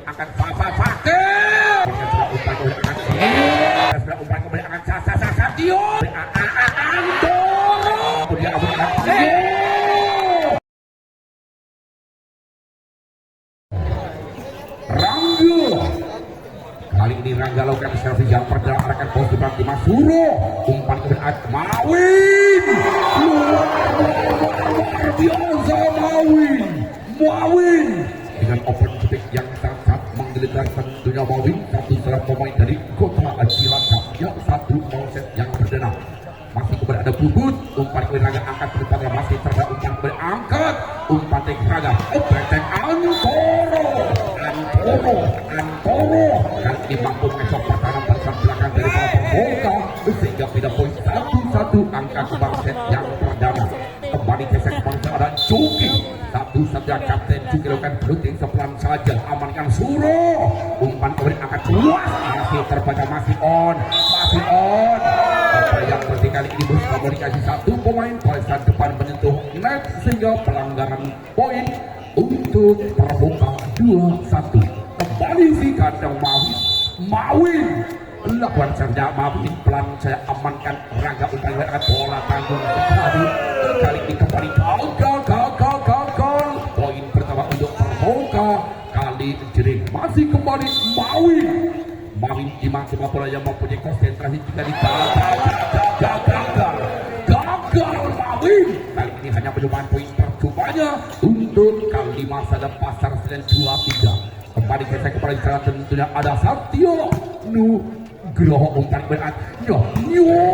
akan Fakir. Umpan kembali akan Satio. Antoro. Kemudian Rangga. Kali ini Rangga lakukan servis yang perdana akan pos di belakang Masuro. Umpan kemudian Mawin. Luar biasa Mawin dengan open speed yang sangat menggelegar tentunya Mawin, satu seorang pemain dari Kota Cilacap yang satu set yang perdana. Masih kembali ada Bubut, umpan kembali Rangga angkat ke depan, masih terdapat umpan kembali angkat, umpan tek Rangga, Beteng Antoro dan ini mampu mengesok pertahanan barisan belakang dari para pembuka sehingga pindah poin 1-1 angka kembang set yang perdana. Kembali gesek bangsa ada Juki, satu saja kapten Juki lakukan blocking sepelan saja, amankan Suro, umpan kembali angkat luas, masih terbaca, masih on. Apa yang penting kali ini bos komunikasi satu pemain barisan depan menyentuh net sehingga pelanggaran poin untuk terbuka 2-1. Kembali si kandang Mawin lakukan sernya Mawin pelan saya amankan Rangga untuk melihat bola tanggung kali ini kembali gagal poin pertama untuk terbuka kali jering masih kembali Mawin dimana bola yang mempunyai konsentrasi jika gagal Mawin kali ini hanya penyumbang poin percobanya untuk kali masa dan pasar Senen 2-3. Kembali gesek kepada istana tentunya ada Satio Nugroho umpan berat Suro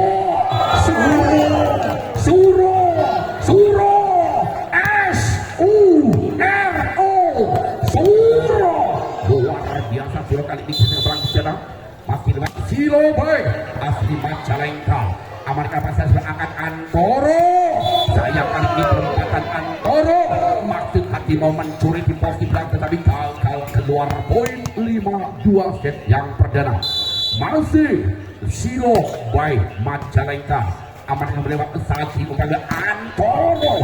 Suro luar biasa Suro kali ini gesek kepada istana masih dengan Silo baik asli Majalengka amankan pasal angkat Antoro sayang kali ini penempatan Antoro maksud hati mau mencuri di pos di belakang tetapi gagal keluar poin 5-2 set yang perdana masih Silo by Majalengka amankan melewat Sagi umpan Antoro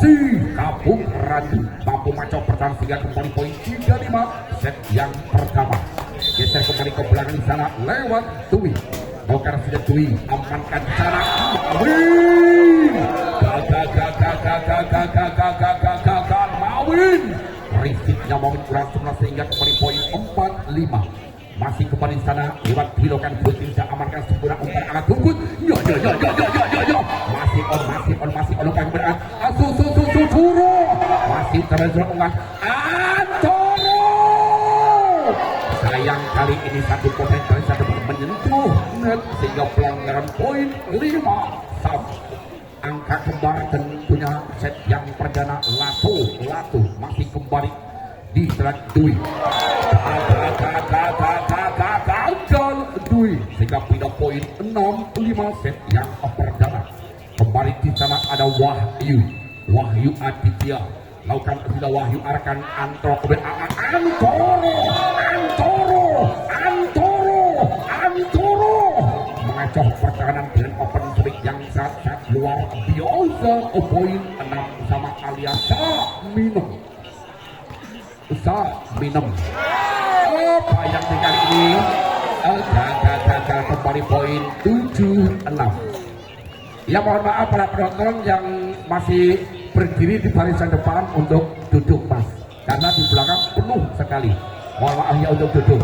si Kapung Randu mampu macam pertahanan sehingga kembali poin 3-5 set yang pertama. Geser kembali ke belakang sana lewat Dwi. Bongkar sudah Dwi amankan sana gagal Mawin. Risiknya Mawin kurang sempurna sehingga kembali poin 4-5. Masih kembali sana lewat Bilokan Putri bisa amankan sempurna umpan alat tunggut. Masih on umpan berat. Suro. Masih terus umpan Antoro. Sayang kali ini satu poin dari satu menyentuh net sehingga pelanggaran poin 5-1. Angka kembar tentunya set yang perdana Latu masih kembali di track Dwi. Gagal Dwi sehingga pindah poin 6-5 set yang perdana. Kembali di sana ada Wahyu Aditya lakukan sudah Wahyu arahkan Antoro mengacoh pertahanan dengan open streak yang sangat luar biasa. Poin 6 sama alias minum apa yang tinggal ini gagal kembali poin 7-6. Ya mohon maaf para penonton yang masih berdiri di barisan depan untuk duduk mas karena di belakang penuh sekali, mohon maaf ya untuk duduk.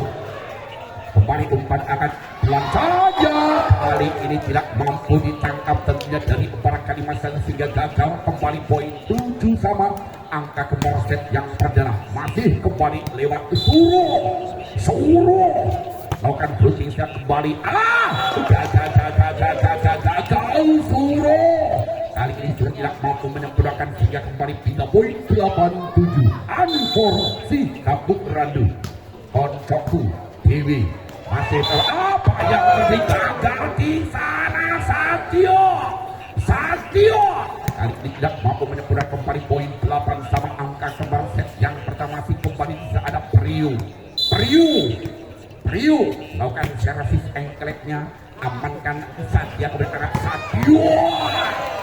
Kembali umpan akan pelan saja kali ini tidak mampu ditangkap tentunya dari para kalimat sehingga gagal. Kembali poin 7 sama angka kembar set yang perdana masih kembali lewat Suro lakukan blocking siap kembali gagal Suro kali ini juga tidak mampu menyempurnakan sehingga kembali pindah poin 8-7. Anfor si Kapuk Randu Koncoku Dewi masih apa yang gagal di sana Satio kali ini tidak mampu menyempurnakan kembali poin 8 sama angka kembar set yang pertama masih kembali bisa ada Priu lakukan servis engkeleknya amankan Satya kebenaran Satio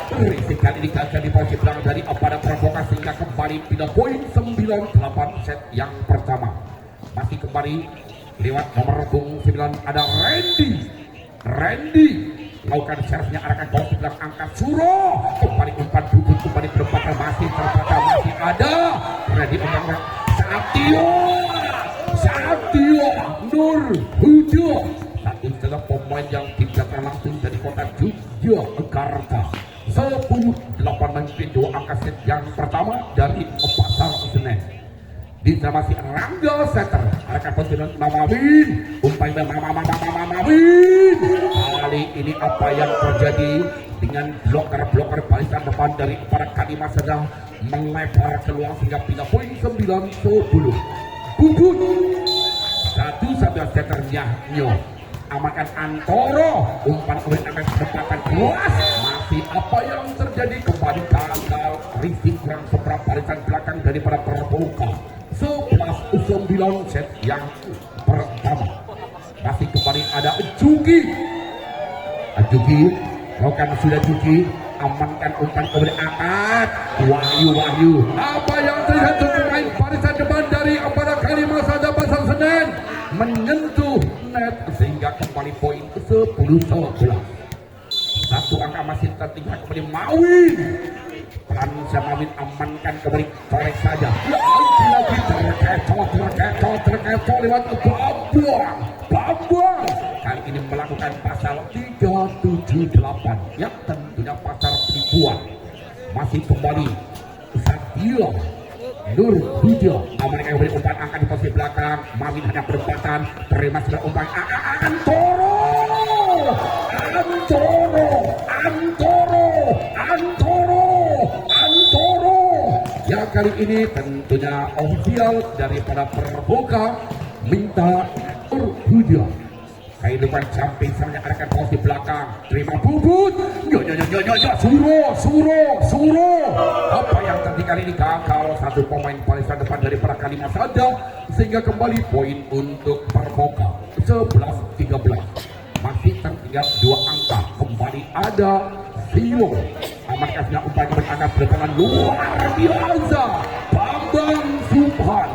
Risik kali ini gagal di posisi belakang dari pada provokasi hingga kembali pindah poin 9-8 set yang pertama. Masih kembali lewat nomor punggung 9 ada Randy melakukan servisnya arahkan posisi belakang angkat Suro kembali umpan bubut kembali berempatan masih terbaca masih ada Randy umpan Satio Nur Hujo satu adalah pemain yang didatang langsung dari kota Yogyakarta 10-8 memimpin dua angka set yang pertama dari Pasar Senen. Di sana masih Rangga Setter arahkan posisi Mamawin umpan Mamawin kali ini apa yang terjadi dengan bloker barisan depan dari para Kalimas sedang melebar keluar sehingga pindah poin 9-10 Bubut satu-satunya setternya Nyo amankan Antoro umpan kemudian akan kesempatan luas masih apa yang terjadi kembali gagal Rizky kurang seberapa barisan belakang daripada Perboka 11-9 set yang pertama masih kembali ada Juki lakukan sudah Juki amankan umpan kemudian angkat Wahyu apa yang terjadi pemain barisan depan dari Ampara Kalimas ada Pasar Senen menyentuh net sehingga kembali poin ke 10-11 satu angka masih tertinggal kembali Mawin Pransa Mawin amankan kembali colek saja lagi terkecoh lewat Bambang kali ini melakukan pasal 378 yang tentunya pasar penipuan masih kembali Satio Nur Hujo amankan kembali umpan angkat di posisi belakang Mawin hanya berempatan terima sudah umpan Antoro ya kali ini tentunya ofisial daripada Perboka minta Hujo kehidupan jumping samanya arahkan posisi belakang terima bubut Suro apa yang terjadi kali ini gagal satu pemain barisan depan dari para Kalimas saja sehingga kembali poin untuk Perboka 11-13 masih tertinggal dua angka kembali ada Silo amankan umpan berangkat bertangan luar biasa Bambang Subhan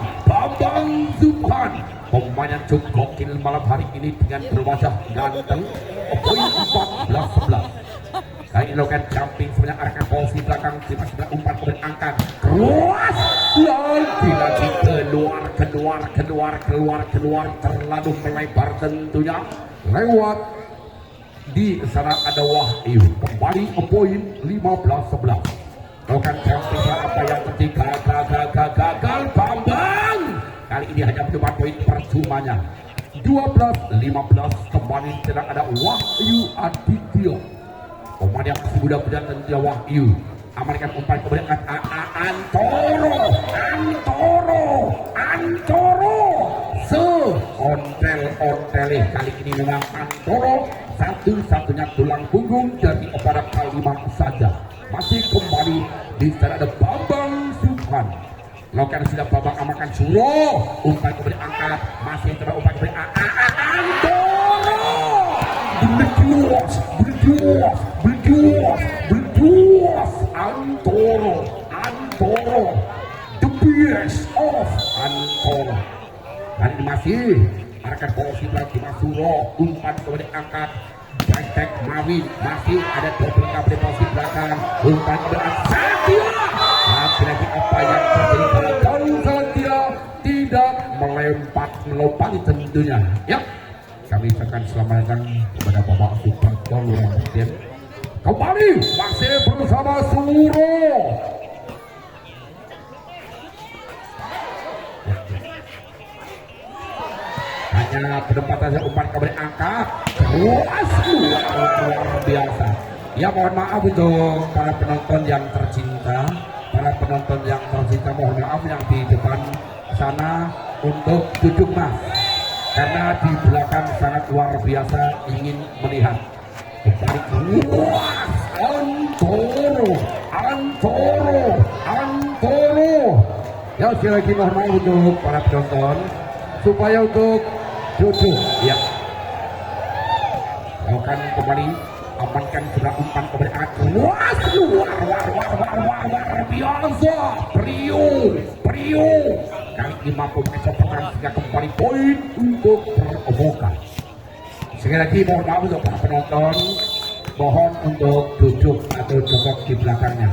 pemain yang cukup gokil malam hari ini dengan berwajah ganteng poin 14-11 kali ini lakukan jumping sebenarnya arahkan posisi belakang terima sebelah umpan kemudian angkat keras lagi keluar terlalu melebar tentunya lewat di sana ada Wahyu kembali ke poin 15-11 lakukan jumping apa yang terjadi gagal Bambang kali ini hanya mendapat poin percumanya 12-15 kembali sedang ada Wahyu Aditya pemain yang masih muda-muda tentunya Wahyu amankan umpan kemudian Antoro ontel kali ini memang Antoro satu-satunya tulang punggung dari Opera Kalimas saja masih kembali di sana ada Bambang Subhan lakukan sudah Bambang amankan Suro umpan kemudian angkat masih terus umpan kemudian Antoro berjuas Antoro the best of Antoro kali ini masih arahkan posisi lagi Suro umpan kemudian angkat Cek Mawin masih ada double di posisi belakang umpan kemudian Satya lagi apa yang terjadi kalau Satya tidak melompati tentunya ya kami akan selamat datang kepada Bapak Suparto Lurah Presiden kembali masih bersama Suro hanya penempatan umpan kemudian angkat luar biasa ya mohon maaf untuk para penonton yang tercinta mohon maaf yang di depan sana untuk duduk mas karena di belakang sangat luar biasa ingin melihat kembali luas Antoro ya sekali lagi mohon maaf untuk para penonton supaya untuk duduk ya lakukan kembali amankan sudah umpan kepada luas luar biasa. Prio kali ini mampu mencoba sehingga kembali poin untuk Provoka. Sekali lagi mohon maaf untuk para penonton, mohon untuk duduk atau jongkok di belakangnya.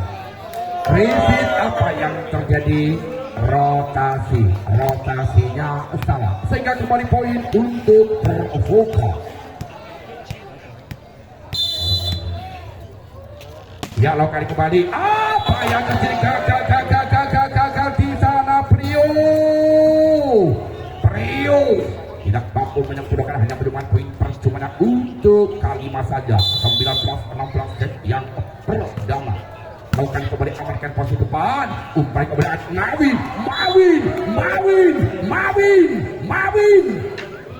Repeat apa yang terjadi, rotasinya salah sehingga kembali poin untuk Provoka. Ya, lakukan kembali. Apa yang terjadi? Gagal di sana. Prio tidak mampu menyempurnakan, hanya bermain poin percuma untuk Kalima saja. 19-16 set yang pertama. Lakukan kembali, amankan posisi depan. Umpan kepada Mawin.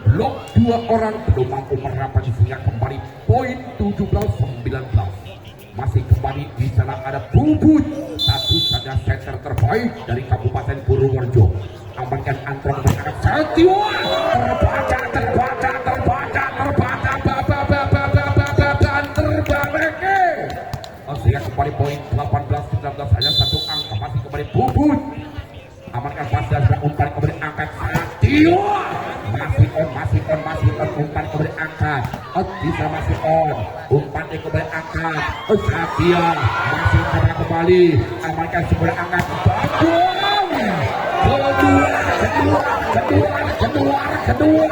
Blok dua orang belum mampu merapat sehingga kembali poin 17-19. Masih kembali di sana ada Bubut, satu saja setter terbaik dari Kabupaten Purworejo. Amankan antara masyarakat Setiwan, terbaca dan terbalik. Sehingga kembali poin 18-19, hanya satu angka. Masih kembali Bubut, amankan pas dan umpan kembali angkat Setiwan. Masih on, umpan kembali angkat. Bisa masih on, umpan kembali angkat. Satya masih coba kembali, amankan kembali angkat. Kedua.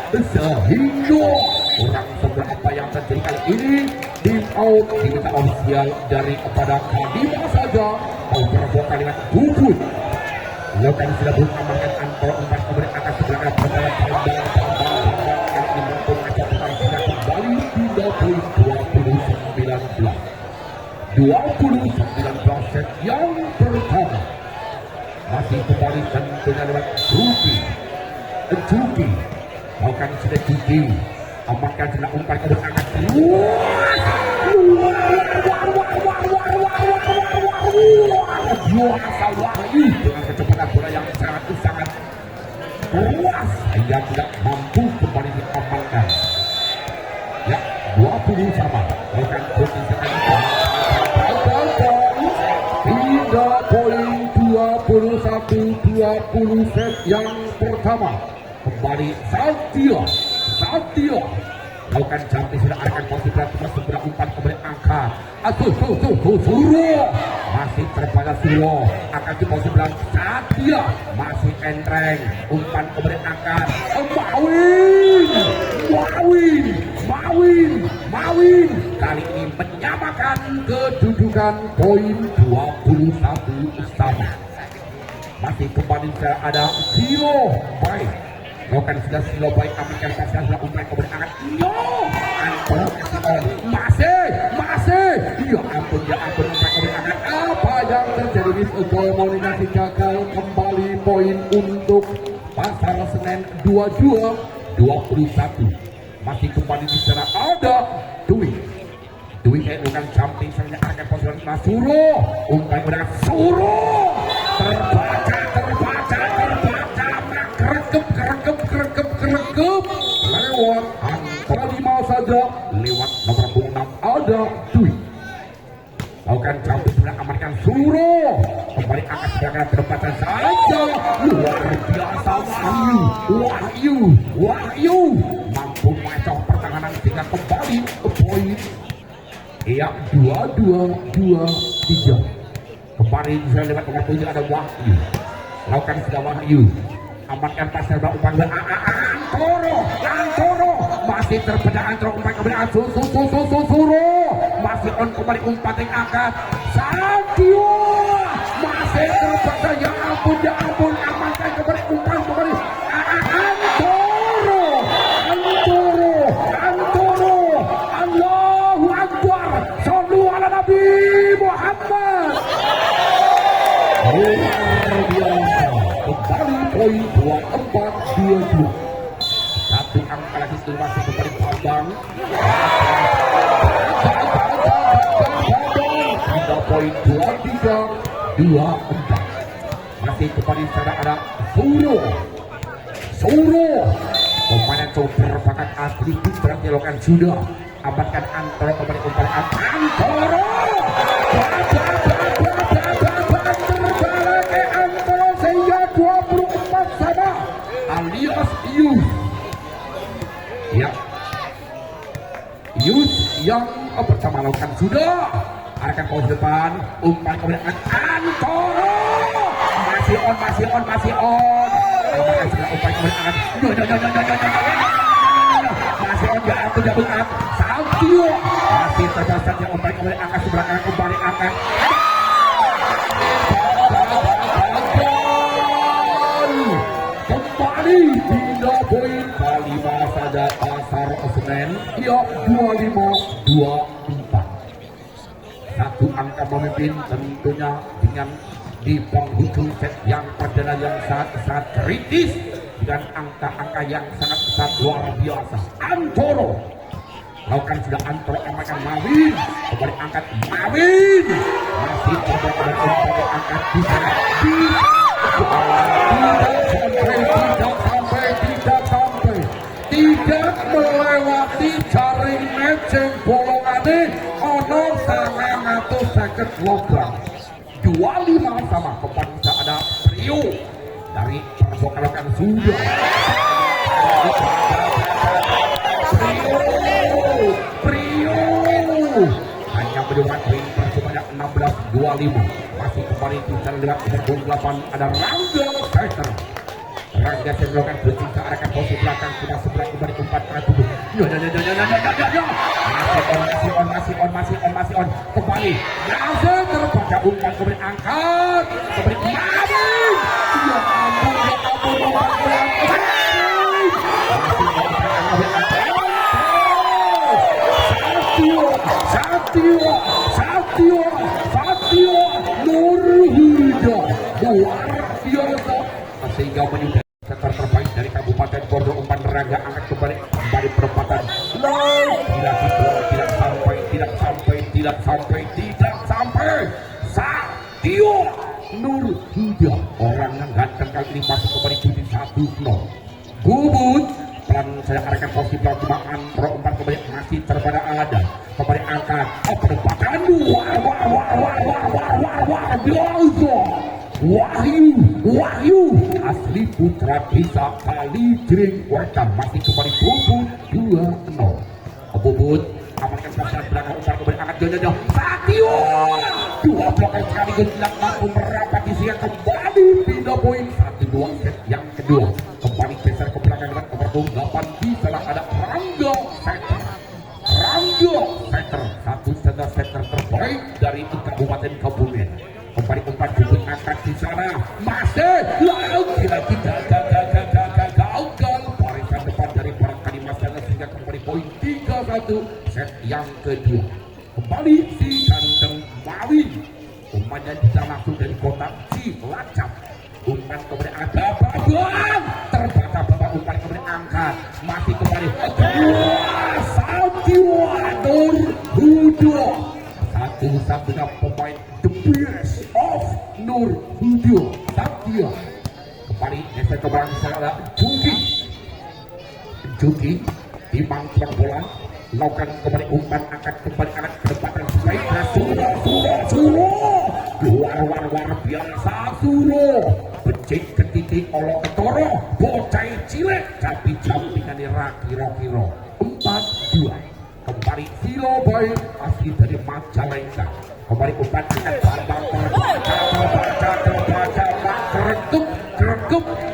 Sehingga kurang seberapa yang terjadi kali ini. Tim out diminta ofisial dari kepada Kalima saja. Beberapa kalimat Bubut. Lakukan sudah belum amankan antara umpan kembali angkat sebelah kembali kembali 29 set yang pertama. Masih kembali tentunya lewat Juki. Lakukan sudah Juki, amankan sudah umpan kembali angkat biasa Wahyu dengan kecepatan bola yang sangat keras, yang tidak mampu kembali diamankan. Ya, 20 sama. Lakukan posisi hingga poin 21-20 set yang pertama. Kembali Satya. Lakukan jampi sudah arahkan posisi berat segera umpan kembali angkat. Suro masih terbaca Suro akan di posisi berat. Satya masih entreng, umpan kembali angkat. Mawin kali ini menyamakan kedudukan poin 21 sama. Masih kembali ada Silo baik. Lakukan sudah Silo baik, amankan pasal sudah umpan kembali angkat. Masih. Ya ampun umpan kembali angkat. Apa yang terjadi di komunikasi gagal. Kembali poin untuk Pasar Senen 22-21. Masih kembali di sana ada Dwi bukan jumping sebenarnya akan posisi Suro. Umpan kembali Suro. Terbaca kerekep lewat antara 5 saja, lewat nomor 6 ada Dwi. Lakukan jumping sudah amankan Suro, kembali angkat sebagai terbaca saja. Luar biasa Wahyu mampu macam pertahanan sehingga kembali ke poin. Iya, 22-23. Kembali bisa lewat nomor 7 ada Wahyu. Lakukan sudah Wahyu, amankan pasal umpan Antoro masih terpecah antara umpan kembali Suro masih on kembali umpan yang angkat Satyo masih terpecah. Ya ampun amankan kembali umpan kembali Antoro. Allahu Akbar, shollu ala Nabi Muhammad. Luar biasa, kembali poin 24-22. Satu angka lagi masih kembali Bambang. 3 poin 23-24. Masih kembali sana ada Suro. Pemain coba bakat asli berarti lakukan sudah. amankan Antoro kembali umpan Antoro terbalik Antoro sehingga 24 sama alias Yus ya Yus yang bersama lakukan sudah arahkan ke depan umpan kemudian Antoro masih on apakah sudah umpan kemudian masih on jagung Saltio masih terbasarnya umpan kemudian angkat sebelah kanan kembali angkat kembali pindah poin kelima saja Pasar Senen ya 25-24 satu angka memimpin tentunya dengan di penghujung set yang perdana yang sangat kritis dengan angka-angka yang sangat luar biasa. Antoro lakukan sudah Antoro amankan Mawin kembali angkat Mawin masih kembali angkat di sana tidak melewati jaring matching bolongannya ono 950 lubang 25 sama kembali bisa ada Prio dari perbokalan sudah Prio hanya mendapat poin percobaan 16-25 masih kembali bisa lihat nomor 8 ada Rangga Setter melakukan bridging ke arah posisi belakang sudah sebelah kembali umpan masih on kembali langsung terbaca umpan kembali angkat kembali Mawin Satio Nurhuda luar biasa sehingga menyudahi setter terbaik dari Kabupaten Bordeaux umpan Rangga angkat kembali perempatan tidak sampai Satio Nurhuda orang yang ganteng kali ini masuk kembali cuti 1-0 Bubut pelan saya arahkan posisi pelakuan pro umpan kembali masih terpada ada kembali angkat perempatan Wahyu asli putra bisa kali jering wajah masih kembali Bubut 2-0 Bubut amankan pasar belakang umpan kembali angkat jauh Satio dua blokai sekaligus tidak mampu merapat di sini kembali pindah poin 1-2 set yang kedua kembali geser ke belakang nomor 8 di sana ada Rangga Setter satu setter terbaik dari Kabupaten Kebumen kembali umpan Bubut angkat di sana masih lagi gagal barisan depan dari para Kalimas sehingga kembali poin 3-1 set yang kedua kembali si ganteng Mawin umpannya bisa langsung dari kotak Cilacap umpan kembali ada babang terbaca babang umpan kembali angkat masih kembali Satio Nurhuda satu-satunya pemain the best of Nurhuda Satio kembali geser ke belakang sana Juki timang serang bola lakukan kembali umpan angkat kembali angkat kedepatan baik luar biasa becik ke titik olok ketoro bocai cilik tapi jampingan kira-kira 4-2 kembali Silo baik asli dari Majalengka kembali umpan angkat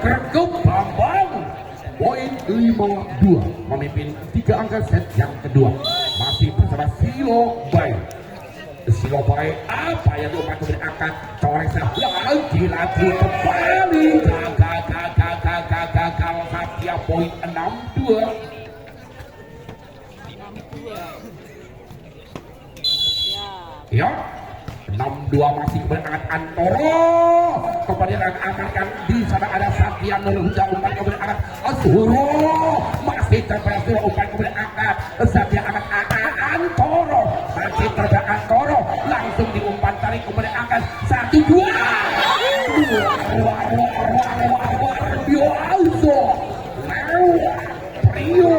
keregup Bambang poin 5-2 memimpin 3 angka set yang kedua masih bersama Silo baik apa yang diumpan kembali angkat coreksa lagi kembali gagal Satya poin 6-2 ya 6-2 masih kembali angkat Antoro kemudian angkatkan di sana ada Satya Nurhuda umpan kembali angkat Azhuro masih terberhasil umpan kembali angkat Satya angkat Antoro masih terberhasil Antoro langsung diumpan tarik kembali angkat 1-2 luar biasa lewat Prio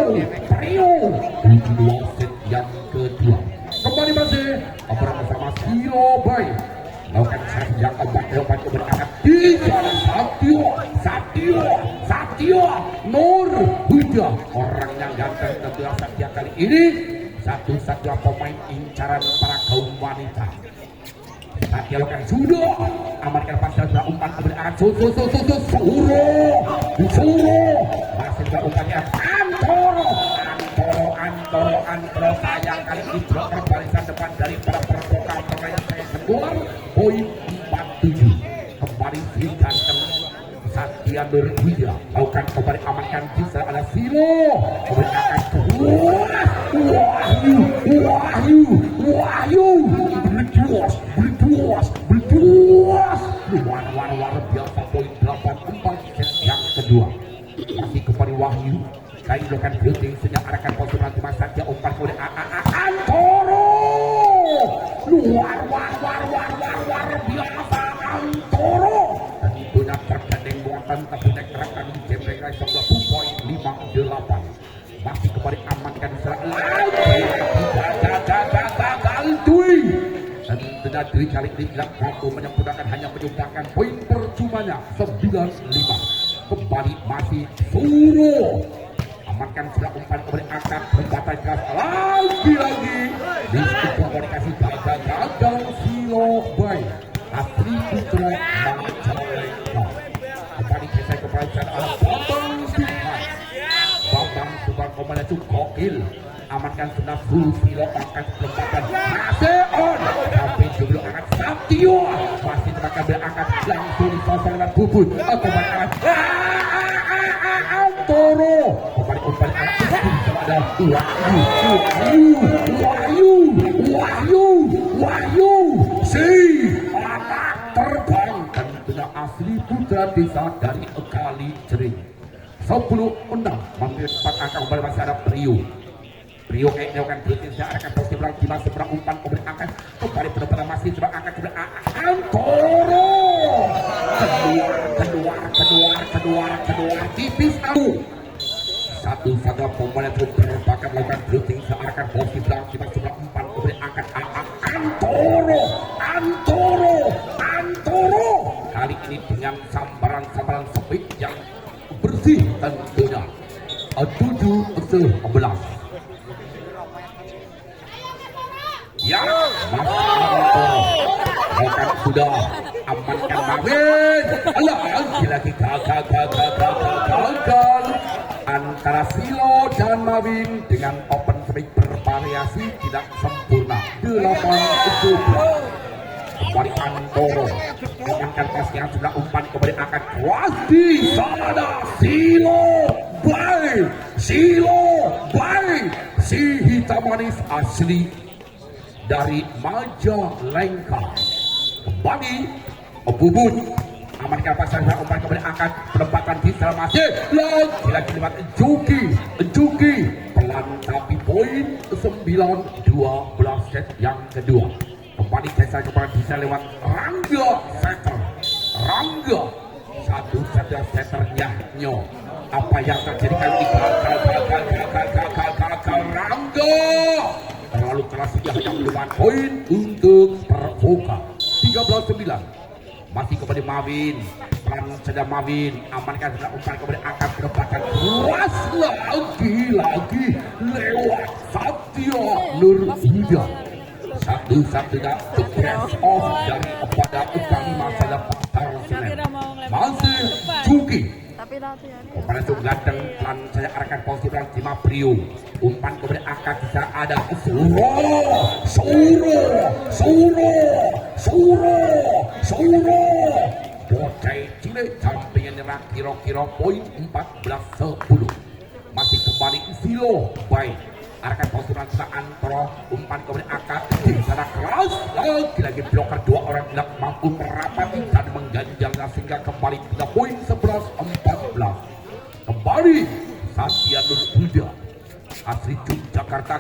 2 set yang kedua. Kembali masih bersama Silo Bay. Lakukan serang yang keempat berangkat di Satyo Nur Huda, orang yang ganteng kedua Satya kali ini satu-satunya pemain incaran para kaum wanita. Satya lakukan sudah amankan pasal sudah umpan berangkat Suro masih sudah umpannya Antoro sayang kali ini bloker barisan depan dari para perpokal pemain saya kedua poin 47. Kembali Sri Ganteng Satya Nurhida lakukan kembali amankan bisa ada Silo akan Wahyu berjuas luar biasa poin 84 yang kedua. Masih kembali Wahyu kali lakukan building sejak arahkan posisi nanti Mas Satya umpan oleh Antoro luar biasa Antoro tentunya tergandeng buatan tapi naik gerakan di jembreng sebelah 2.58 masih kembali amankan serang lagi gagal Dwi dan tentunya Dwi kali ini tidak mampu menyempurnakan hanya menyumbangkan poin percumanya 95. Kembali masih Suro amankan sudah umpan kembali angkat berbatas keras lagi di komunikasi gagal Silo Bay Asri Putra Majalengka kembali selesai kepercayaan Bambang Subang komunikasi gokil amankan sudah Silo angkat perempatan masih on tapi sebelum angkat Satyo masih terangkan berangkat langsung di sosok dan bubut kembali angkat Antoro kembali umpan anak ada Wahyu si anak terbang dan tentunya Asri Putra Desa dari Kali Jering 10-6 menit 4 angka kembali masih ada Prio kayaknya akan berhenti akan terus diberang di masa seberang umpan kembali angkat kembali benar-benar masih seberang angkat kembali Antoro kedua tipis satu-satu pemain itu berbakat melakukan drifting searahkan posisi belakang di masa seberang umpan kembali angkat Antoro kali ini dengan sambaran speed yang bersih tentunya 7-11 ya Antoro sudah amankan Mawin lagi gagal antara Silo dan Mawin dengan open speed bervariasi tidak sempurna 8-17 kembali Antoro amankan pasti yang sudah umpan kembali akan keras di sana Silo Bay si hitam manis asli dari Majalengka kembali Bubut amankan pasal umpan kembali angkat penempatan di dalam masih lagi lewat Juki pelan tapi poin 9-12 set yang kedua kembali jasa kepada bisa lewat Rangga satu saja setternya apa yang terjadi kali ini gagal Rangga terlalu keras dia hanya menemukan poin untuk Pervoka 13-9 masih kembali Mawin pelan saja Mawin amankan sudah umpan kembali angkat penempatan keras lagi lewat Satya Nurhida satu-satunya press off dari kepada utama masa depan masih Juki umpan itu ganteng pelan saya arahkan posisi pelan Cima Prio umpan kemudian angkat bisa ada Suro bocai cilik sampingnya nyerah kira-kira poin 14-10 masih kembali Silo Bay arahkan posisi pelan kita Antoro umpan kemudian angkat di sana keras lagi bloker dua orang tidak mampu merapati dan mengganjalnya sehingga kembali 3 poin 11-14 kembali Satya Nurhida Asri Jakarta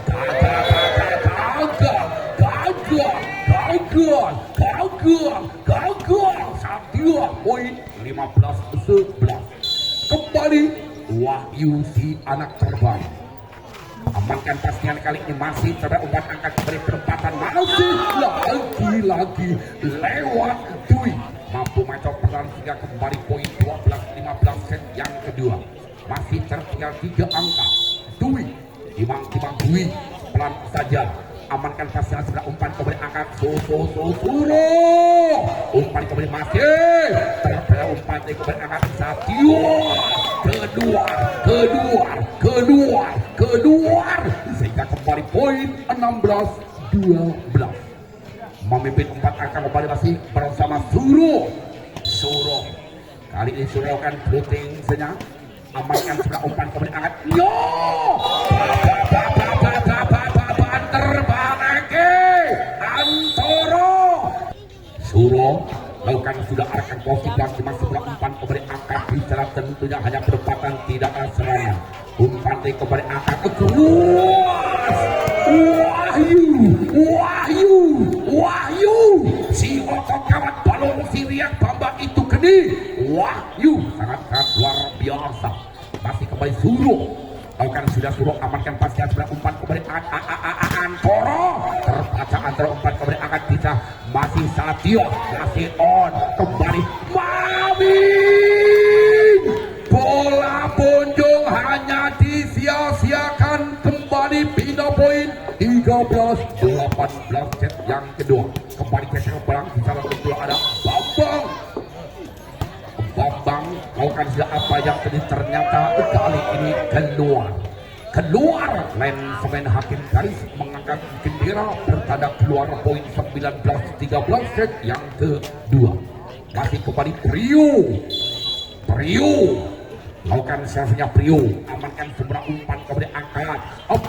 gagal Satya poin 15-11 kembali Wahyu si anak terbang amankan pastian kali ini masih coba umpan angkat beri perempatan masih lagi lewat Dwi mampu macam pertahanan sehingga kembali poin 12-15 set yang kedua masih tertinggal 3 angka Dwi Imang Dwi pelan saja amankan pastian sebelah umpan kembali angkat Suro umpan kembali masih terpel umpan kembali angkat Satio kedua sehingga kembali poin 16-12 memimpin 4 angka kembali masih bersama Suro kali ini Suro akan floating senyap amankan sebelah umpan kembali angkat Suro lakukan sudah arahkan posisi dan masih sebelah umpan kembali angkat bicara tentunya hanya perempatan tidak serangan umpan kembali angkat Wahyu si otot kawat balong si riak bamba itu gede Wahyu sangat luar biasa masih kembali Suro lakukan sudah Suro amankan pasnya sebelah umpan kembali Antoro terbaca antara umpan kembali angkat bisa masih Satio masih on kembali Mamin bola Bonjong hanya disia-siakan kembali pindah poin 13-18 set yang kedua kembali ke belakang di salah satu ada Bambang lakukan sudah apa yang tadi ternyata kali ini keluar linesman Hakim Garis mengangkat bendera bertanda keluar poin 19-13 set yang kedua masih kembali Prio lakukan servisnya Prio amankan seberang umpan kembali angkat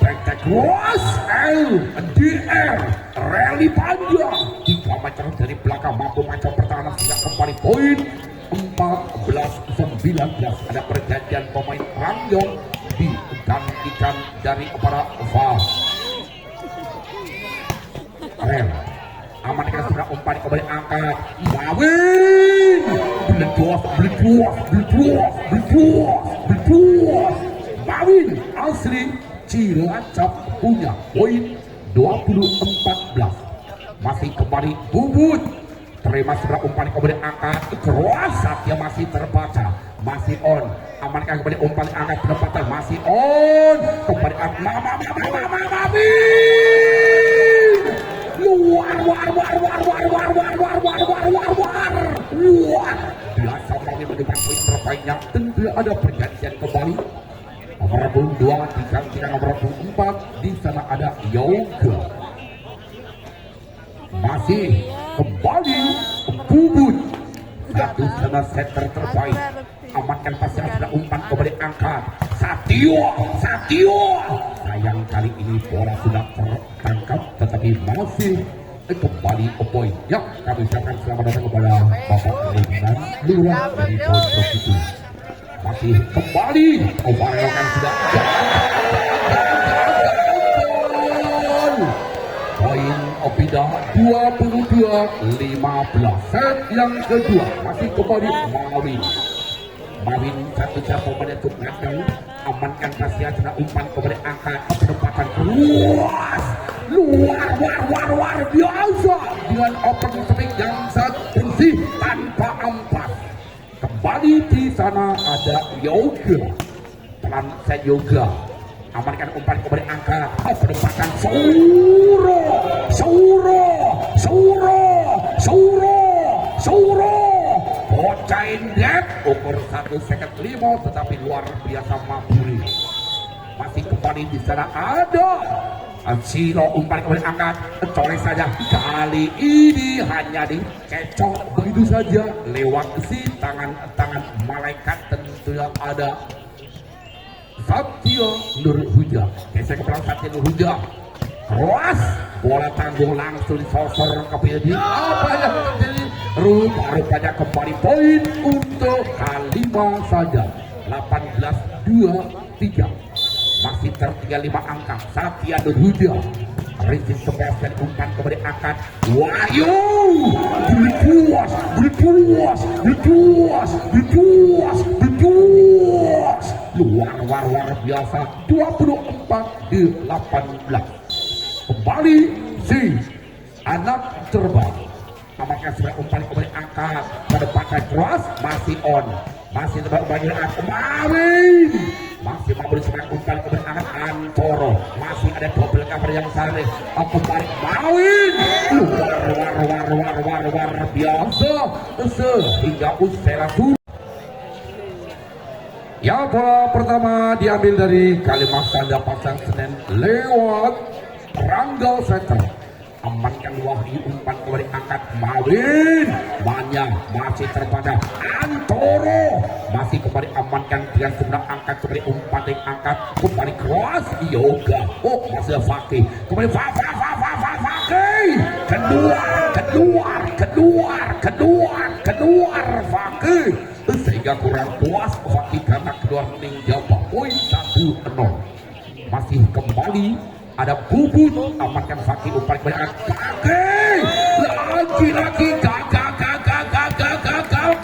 back cross LDR rally panjang 3 meter dari belakang mampu macam pertahanan sehingga kembali poin 14-19 ada pergantian pemain Rangyong digantikan dari para VAR Rel amankan seberang umpan kembali angkat Mawin Bleduas Mawin asli Cilacap punya poin 20-14 masih kembali Bubut terima seberang umpan kembali angkat keras Satya masih terbaca masih on amankan kembali umpan angkat penempatan masih on kembali biasa Mami mendepan poin terbaiknya tentu ada pergantian kembali nomor 2 digantikan nomor 4 di sana ada Yoga masih kembali Bubut satu sana setter terbaik amankan pasnya sudah umpan kembali angkat Satio sayang kali ini bola sudah tertangkap tetapi masih kembali ke poin ya kami ucapkan selamat datang kepada Bapak Rainan Lurah dari poin itu masih kembali overlokan sudah poin Opida 22-15 set yang kedua masih kembali Mawin satu jatuh menentuk ngakang amankan pasien sudah umpan kembali angkat penempatan luar biasa dengan open swing yang sangat bersih tanpa ampas kembali di sana ada Yoga pelan set Yoga amankan umpan kembali angkat penempatan Suro bocain net ukur 1 second 5 tetapi luar biasa maburi masih kembali di sana ada Silo umpan kembali angkat colek saja kali ini hanya dicecok begitu saja lewat si tangan malaikat tentunya ada Satya Nurhuja gesek ke belakang Satya Nurhuja keras bola tanggung langsung disosor ke pilih apa yang terjadi rupanya kembali poin untuk Kalima saja 18-23 masih tertinggal 5 angka Satya Nurhuja Rizky Sebastian umpan kembali angkat Wahyu berpuas luar biasa 20 24-18. Kembali si anak terbang. Amarkan sudah umpan kembali angkat pada pakai cross, masih on, masih terbang kembali kemarin, masih mampu sebenarnya umpan kembali angkat Antoro, masih ada double cover yang saling kembali Mawin, luar biasa sehingga usai langsung. Ya, bola pertama diambil dari Kalimas Tanda Pasang Senen lewat Rangga Center. Amankan Wahyu, umpan kembali angkat Mawin, banyak masih terpada Antoro, masih kembali amankan dengan sebelah angkat kembali umpan yang angkat kembali cross Yoga, oh masih Fakih kembali Fakih keluar Fakih sehingga kurang puas Fakih karena keluar meninggal poin 1-0. Masih kembali ada Bubut, amankan Fakih umpan kembali Fakih, lagi gagal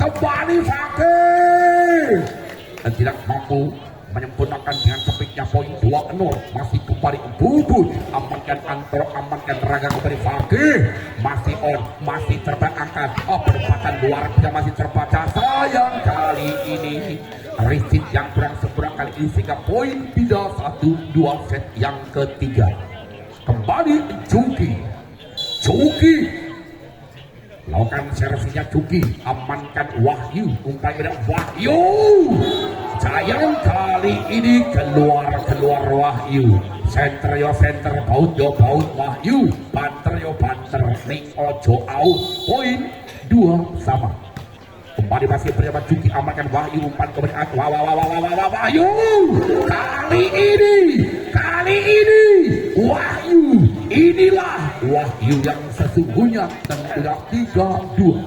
kembali Fakih dan tidak mampu menyempurnakan dengan sempitnya poin 2-0. Masih kembali Bubut, amankan Antoro, amankan Raga kembali Fakih, masih on, masih terangkat, penempatan luar biasa masih terbaca. Sayang kali ini Risit yang kurang sempurna kali ini sehingga poin beda 1-2 set yang ketiga. Kembali Juki lakukan servisinya Juki, amankan Wahyu, umpan kepada Wahyu, sayang kali ini keluar Wahyu, center baut Wahyu, banter ning ojo out, poin 2 sama. Kembali masih bersama Juki, amankan Wahyu, umpan kepada Wahyu, kali ini Wahyu, inilah Wahyu yang sesungguhnya, dan sudah 3-2.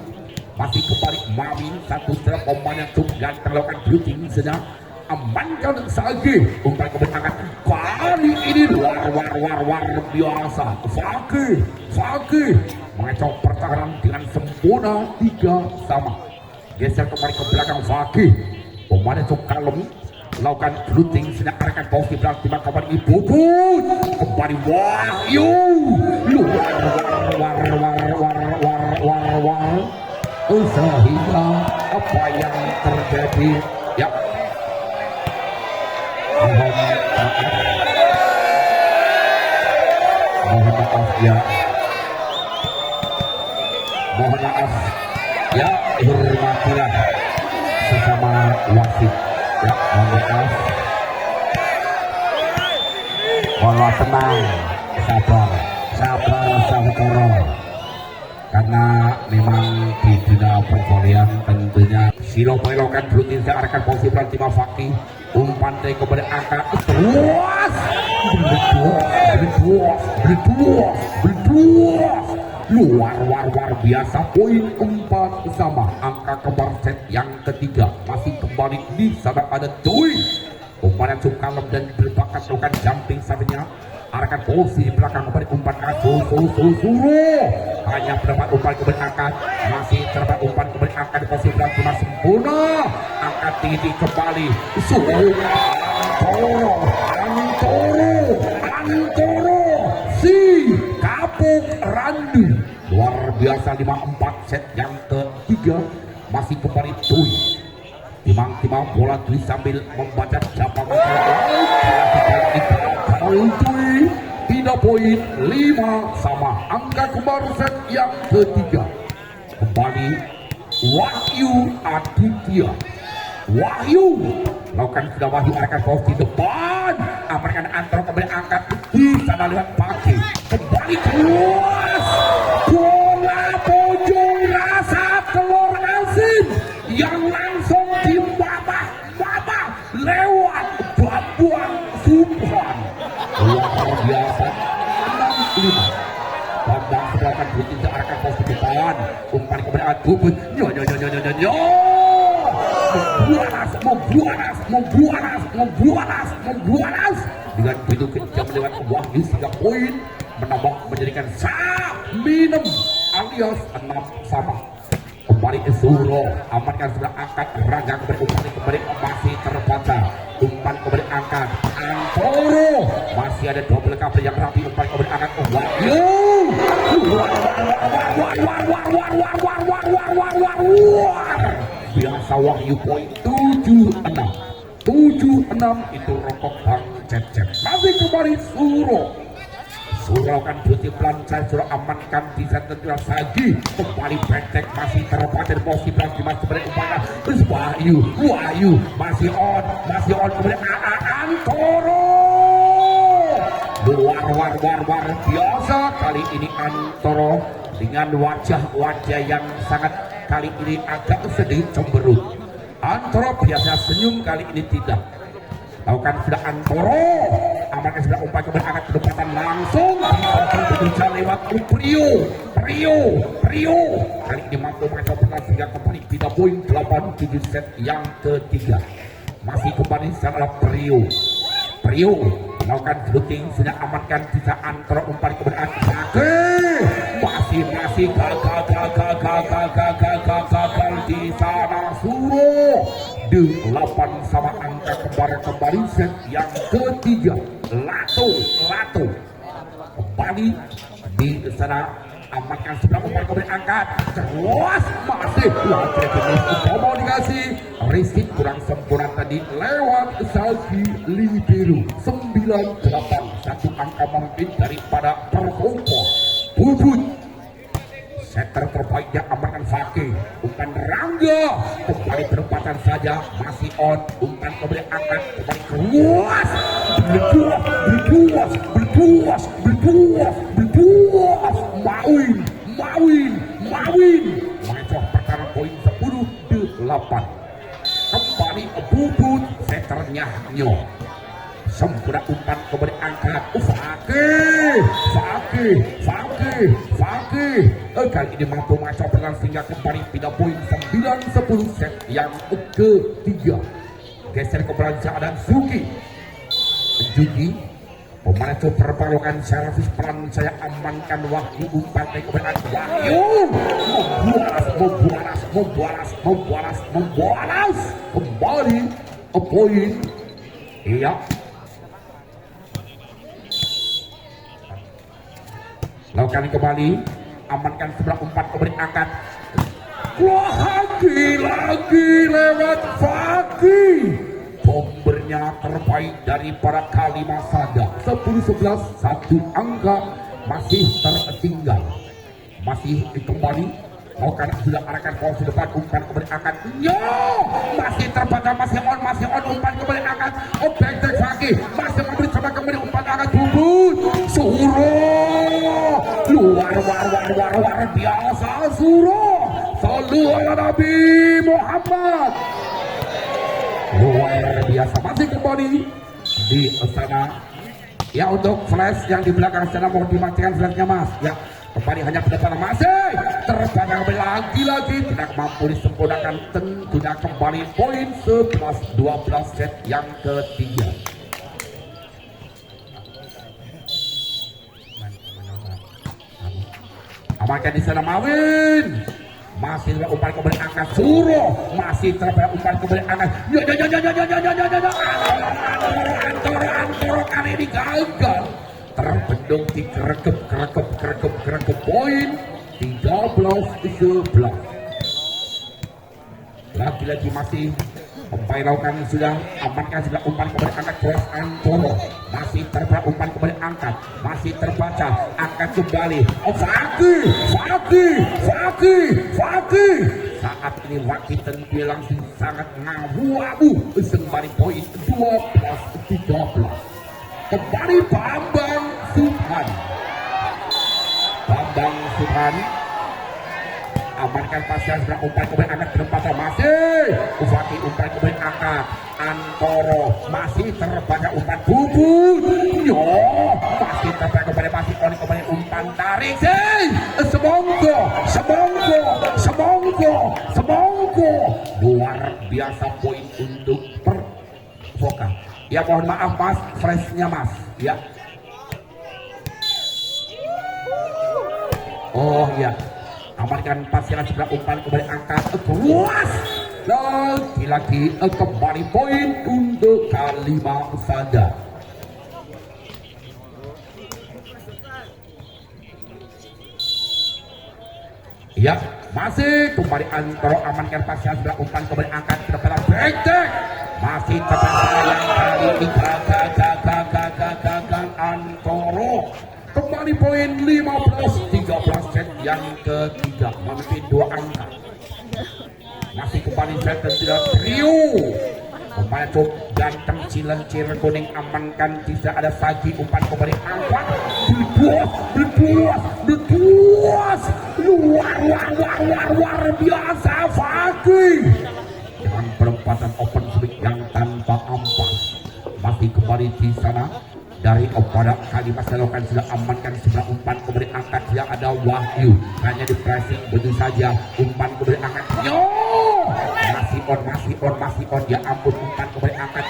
Masih kembali Mawin, satu setelah pemain yang cukup ganteng lakukan blocking sedang amankan Sage, umpan kepada angkat, kali ini luar biasa Fakih mengacau pertahanan dengan sempurna 3 sama. Geser kembali ke belakang Fakih, pemain cukup kalem lakukan blocking sedang arahkan posisi belakang tiba kembali Bubut, kembali Wahyu, luar sehingga apa yang terjadi ya mohon maaf ya, hormatilah sesama wasit ya, mohon maaf, kalau tenang, sabar karena memang di dunia pervolean tentunya Silo melokan rutin searahkan posisi Prantima Fakih, umpan dari kepada angka terus luar biasa, poin 4 sama, angka kembar set yang ketiga. Masih kembali di sana ada Doi, umpan yang cukup kalem dan berbakat melakukan jumping sampingnya, arahkan posisi belakang kembali umpan hanya berdapat umpan kembali angkat, masih terdapat umpan kembali angkat di posisi belakang sempurna, angkat tinggi kembali Antoro si Kapuk Randu, luar biasa 5-4 set yang ketiga. Masih kembali Dui, timang bola Dui sambil membaca jawaban Dui, tidak poin 5 sama, angka kembar set yang ketiga. Kembali Wahyu Aditya, Wahyu lakukan sudah Wahyu arahkan posisi depan, amarkan Antoro kembali angkat di sana lihat Fakih, kembali keluar bola pojok rasa telur asin yang langsung dibabah lewat Babuan Subhan, luar biasa 6-5. Bambang sedangkan Butin searahkan posisi depan, umpan kembali Bubut, membuaras dengan begitu kejam lewat Wahyu, 3 poin menambah menjadikan 6 alias 6 sama. Kembali Suro, amankan sudah angkat Raga kembali, umpan kembali masih terbaca, umpan kembali angkat Antoro, masih ada double cover yang rapi umpan kemudian angkat biasa Wahyu poin 76 itu rokok Bang Cecep. Masih kembali Suro kan putih pelancar, Suro amankan di center lagi kembali Betek masih terlepas dari posisi belakang masih sebenarnya upaya terus Wahyu masih on kemudian Antoro war biasa kali ini Antoro dengan wajah yang sangat kali ini agak sedikit cemberut. Antoro biasa senyum, kali ini tidak. Lakukan sudah Antoro, amankan sudah umpan kemudian angkat kedekatan langsung berjalan lewat Prio. Kali ini mampu mencoba sehingga kembali kita poin 8-7 set yang ketiga. Masih kembali secara Prio melakukan shooting sudah amankan bisa Antoro umpan kemudian masih gagal di sana Suro 8 sama angka kembali set yang ketiga. Lato kembali di sana amankan sebelah umpan kemudian angkat terus masih mau dikasih risik kurang sempurna tadi lewat Salvi Libero 98 satu angka mungkin daripada Performa Bubut. Setter terbaiknya amankan Fakih umpan Rangga kembali berempatan saja masih on umpan kemudian angkat kembali keluas Mawin mengecoh perkara poin 10-8 kembali Bubut setternya Nyo sempurna umpan kemudian angkat Fakih kali ini mampu mengecoh perkara sehingga kembali pindah poin 9-10 set yang ketiga. Geser kembali dan Juki pemain itu perpalukan servis pelan saya amankan Wahyu umpan kemudian Wahyu membualas kembali poin iya lakukan kembali amankan sebelah umpan kemudian angkat lagi lewat Fakih bombernya terbaik dari para Kalimasada 10-11 satu angka masih tertinggal masih kembali melakukan sudah arahkan posisi depan umpan kemudian angkat masih terbaca masih on umpan kemudian angkat Betek Fakih masih memberi coba kemudian umpan angkat Bubut Suro luar biasa Suro sallu ala Nabi Muhammad luar biasa masih kembali di sana ya. Untuk flash yang di belakang sana mohon dimatikan flashnya Mas ya. Kembali hanya pendapatan masih terbaca kembali lagi tidak mampu disempurnakan tentunya kembali poin 11-12 set yang ketiga. Amankan di sana Mawin masih umpan kemudian angkat Suro masih terbaik umpan kemudian angkat Antoro kali ini gagal terbendung di kerekep poin 13-11 lagi masih umpan lakukan sudah amankan sudah umpan kemudian angkat keras Antoro masih terbaik umpan kemudian angkat masih terbaca angkat kembali Fakih saat ini Fakih tentu langsung sangat ngabu-abu sembari poin 12-13 kembali Bambang Subhan amankan pasien sebelah umpan kemudian angkat berempatan masih Fakih umpan kemudian angkat Antoro masih terbaca umpan Bubut masih terbaca kembali masih on kembali umpan tarik Semongko luar biasa poin untuk Pervoka ya. Mohon maaf Mas flashnya Mas ya. Oh ya amankan pasien sebelah umpan kembali angkat luas lagi kembali poin untuk Kalimasada Ya, masih kembali Antoro amankan pasnya sudah umpan kembali angkat ke depan Becek. Masih tetap sayang kali ini gagal Antoro. Kembali poin 15-13 set yang ketiga memimpin 2 angka. Masih kembali set dan tidak trio. Umpan cukup ganteng Cilencir kuning amankan tidak ada lagi umpan kembali angkat berpuas luar biasa Fakih dengan perempatan open swing yang tanpa ampas. Masih kembali di sana dari pada Kalimas Selokan sudah amankan sebelah umpan kembali angkat yang ada Wahyu hanya di pressing begitu saja umpan kembali angkat masih on ya ampun umpan kembali angkat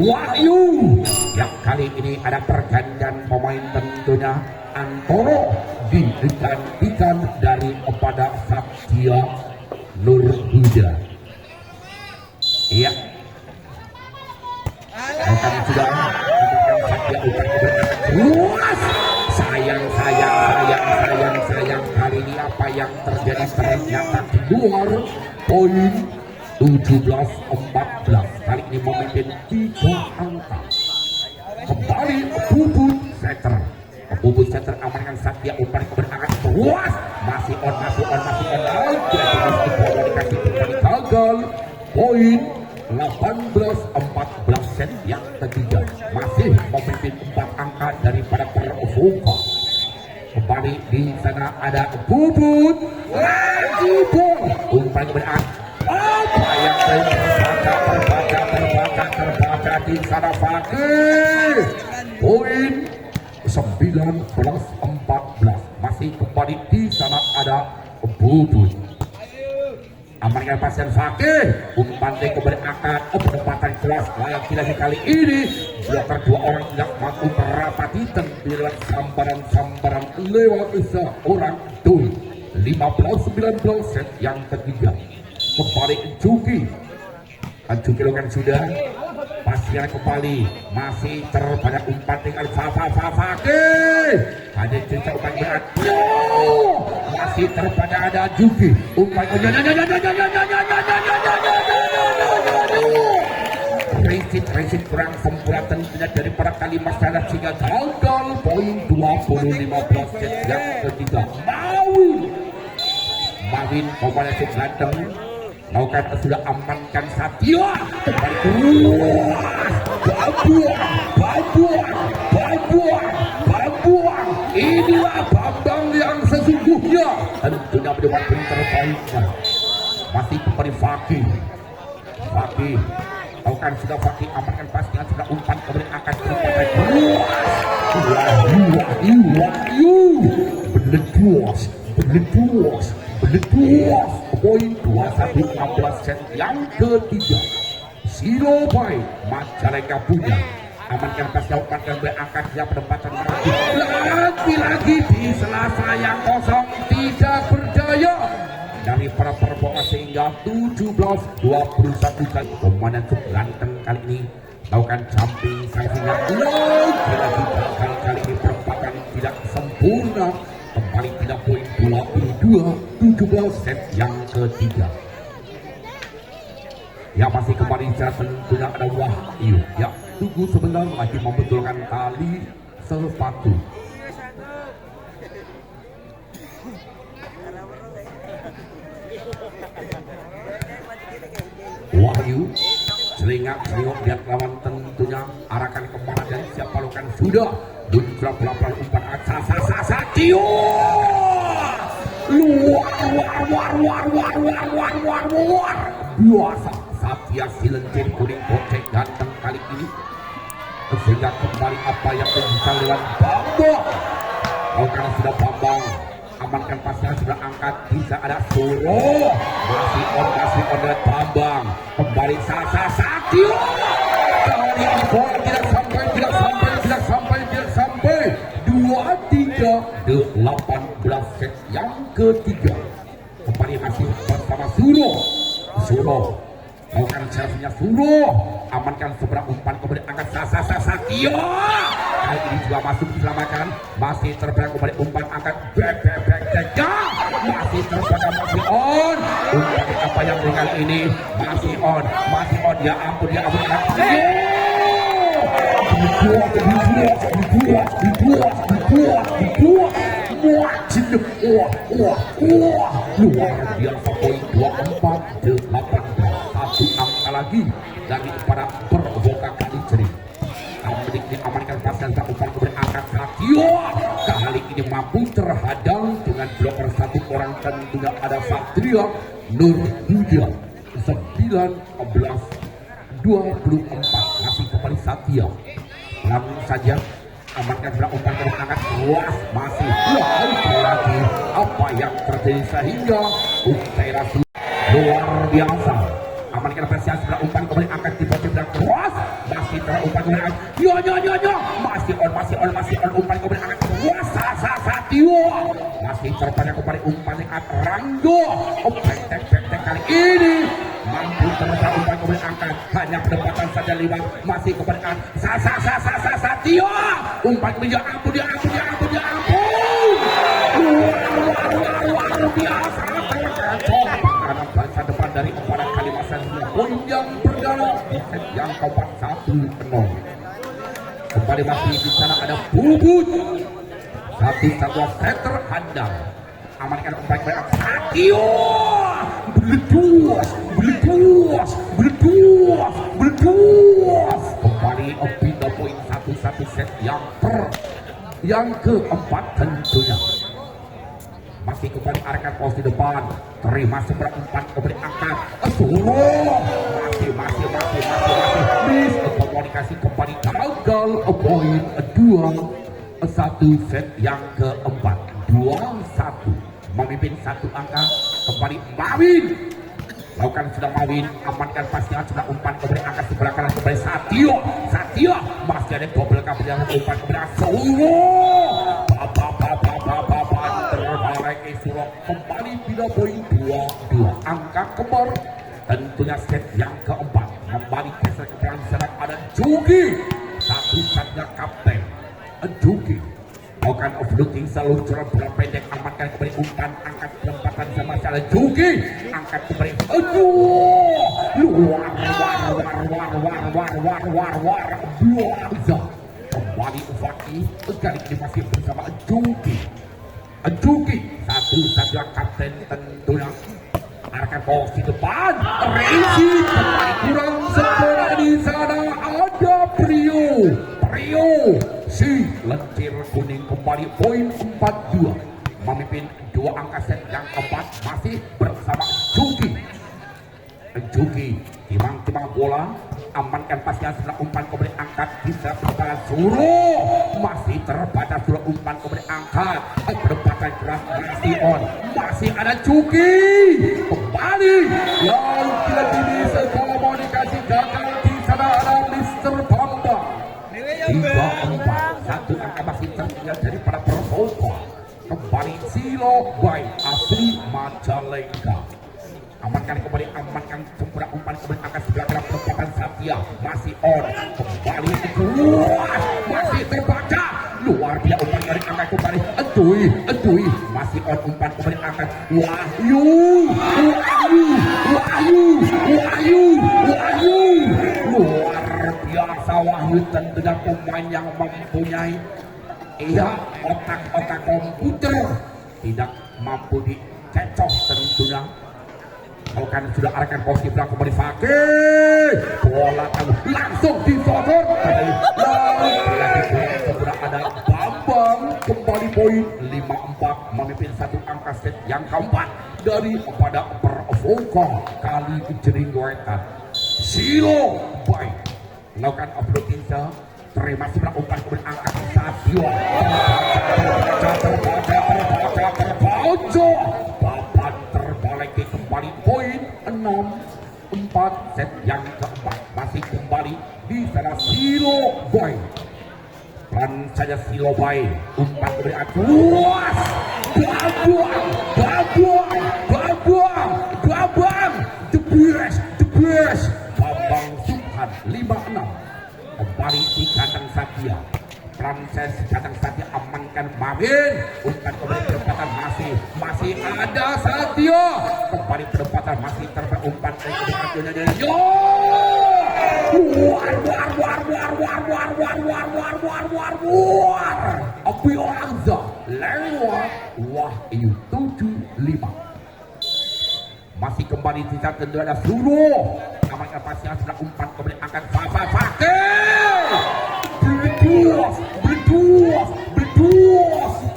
Wahyu yang kali ini ada pergantian pemain tentunya Antoro digantikan dari kepada Satya Nurhuda. Iya. Kami sudah Satya umpan luas. Sayang kali ini apa yang terjadi ternyata di luar poin 17-14 kali ini memimpin 3 angka. Kembali Bubut Setter amankan Satya umpan keberangkat luas masih on dikasih kembali gagal poin 18-14 set yang ketiga masih memimpin 4 angka daripada Pervoka. Kembali di sana ada Bubut lagi bol umpan keberangkat apa yang terbaca di sana Fakih poin 19-14 masih kembali di sana ada Bubut amankan pasien Fakih umpan kembali angkat penempatan kelas layak tidak sekali ini bloker 2 orang tidak mampu merapati tendiran sambaran lewat seorang tuh 15-19 set yang ketiga kembali Juki lakukan sudah pasien kembali masih terbanyak umpan dengan Fakih hanya cerita umpan berat masih terbanyak ada Juki umpan Resit kurang sempurna tentunya daripada Kalimas Selokan sehingga gagal poin 20-15 set yang ketiga. Mawin pemain ganteng lakukan sudah amankan Satya kembali Babuang inilah Bambang yang sesungguhnya tentunya mendapat poin terbaiknya. Masih kembali Fakih lakukan sudah Fakih amankan pasnya sudah umpan kembali angkat Wahyu beleduas poin 21-15 set yang ketiga. Zero point Majalengka punya amankan pasnya umpan kembali angkat yang penempatan lagi di Selasa yang kosong tidak berdaya dari para Pervoka sehingga 17-21 kali komandan ganteng kali ini lakukan jumping sanksinya lagi kali ini perempatan tidak sempurna kembali tidak poin 22-17 set yang ketiga. Ya masih kembali secara tentunya ada Wahyu ya tunggu sebentar lagi membetulkan tali sepatu. Wahyu selingak lihat lawan tentunya arahkan kemana dan siapa lakukan sudah Dunkra pelapar umpan Satya luar biasa Satya Cilencir kuning bocek ganteng kali ini sehingga kembali apa yang bisa lewat Bambang lakukan sudah Bambang amankan pasnya sudah angkat bisa ada Suro masih on dan Bambang kembali Satya kali ini bola tidak sampai 23-18 set yang ketiga kembali masih bersama Suro lakukan servisnya Suro amankan seberang umpan kembali angkat Satya kali ini juga masuk diselamatkan. Masih terbaik kembali umpan angkat back masih terbaik masih on. Umpan apa yang kali ini masih on ya ampun luar biasa poin 24-18 satu angka lagi dari para Perwoka Kalijerim. Diamankan pasien tak umpan kemudian angkat Satio kali ini mampu terhadang dengan bloker satu orang tentunya ada Satria Nur Huda 19-24 masih kembali Satya langsung saja amankan bola umpan kemudian angkat luas masih lagi apa yang terjadi sehingga Usaira luar biasa amankan pasien bola umpan kemudian angkat tiba-tiba cross masih terumpan kemudian masih on umpan kemudian angkat luas Satyo masih terbanyak kembali umpan yang Ranggo tek kali ini mampu terus umpan kemudian angkat hanya pendapatan saja 5 masih kemudian Satyo umpan kemudian ampun luar biasa kanan bangsa depan dari kepada Kalimasan poin yang berdana di set yang keempat 1-0 kembali masih di sana ada Bubut satu setter handal amankan umpan kepada Satyo beleduas kembali pindah poin 1-1 set yang keempat tentunya masih kembali arahkan pos di depan terima sebelah umpan kembali angkat masih miss komunikasi kembali gagal poin 2-1 set yang keempat 2-1 memimpin satu angka kembali Mawin lakukan sudah Mawin amankan pastinya sudah umpan kembali angkat sebelah kanan kembali Satyo masih ada double perjalanan umpan kembali Solo terbalik Solo kembali pindah poin 2-2 angka kembar tentunya set yang keempat kembali geser ke belakang sana ada Jugi satu-satunya kapten Jugi lakukan overlooking selalu curang bola pendek amankan kembali umpan angkat perempatan sama ada Jugi angkat kembali luar kembali Ufaki kali ini masih bersama Jugi satu-satunya kapten tentunya arahkan bawah di depan terisi kembali kurang sempurna di sana ada Prio si lentir kuning kembali poin 4-2 memimpin 2 angka set yang keempat masih bersama Jugi timang bola amankan pasnya setelah umpan kembali angkat bisa berbalas suruh masih terbaca suruh umpan kembali angkat berdekatan keras masih on masih ada Jugi kembali yang tidak bisa komunikasi gagal di sana ada Mr. Bambang 3-4 satu angka masih tertinggal dari para Perwoka kembali Silo by Asri Majalengka amankan sempurna umpan kembali angkat sebelah kanan perempatan Satya masih on kembali keluar masih terbaca luar biasa umpan dari angkat kembali Edui masih on umpan kembali angkat Wahyu luar biasa Wahyu tentunya pemain yang mempunyai otak komputer tidak mampu dicecok tentunya. Kalau kan sudah arahkan posisi belakang kembali Fakih bola langsung disodor sudah ada Bambang kembali poin 5-4 memimpin satu angka set yang keempat dari kepada Perwoka Kalijerim Wetan Silo baik melakukan uploading terima sebelah umpan kemudian angkat Satyo terbaca papan terbalik kembali poin 6-4 set yang keempat masih kembali di sana Silo Boy pelan saja Silo Boy umpan kemudian luas babang the best Bambang Subhan 5-6 kembali di kandang Satya pelan Frances kadang saja amankan Mawin. Umpan kembali perempatan masih ada Satyo. Kembali perempatan masih terumpan yo. Luar. Api Oranza lewat Wahyu 75. Masih kembali sisa kedua ada Suruh. Amankan pasti sudah umpan kembali akan pakai. Berduas.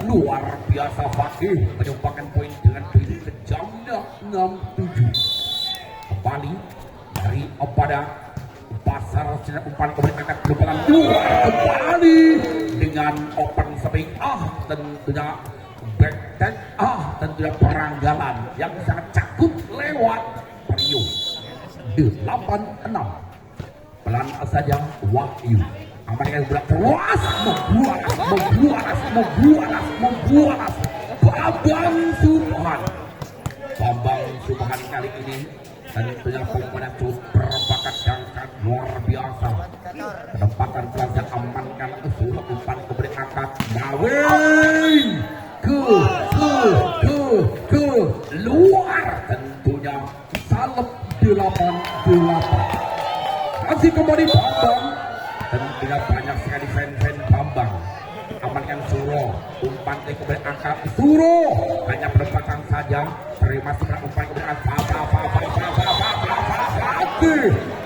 Luar biasa Fakih menyumbangkan poin dengan poin kejamnya 67. Kembali dari pada pasar sudah umpan kembali akan berpelan kembali dengan open spring tentunya back tag tentunya peranggalan yang sangat cakup lewat Rio 86. Pelan saja Wahyu amankan bola terus membuaras Bambang Subhan kali ini tentunya pemain berbakat yang sangat luar biasa. Penempatan pelajar amankan suruh umpan kembali angkat Mawin ke luar tentunya salep 88. Masih kembali Bambang tentunya banyak sekali fan-fan Bambang. Amankan Suro umpan kembali angkat Suro hanya penempatan saja terima sebelah umpan kembali angkat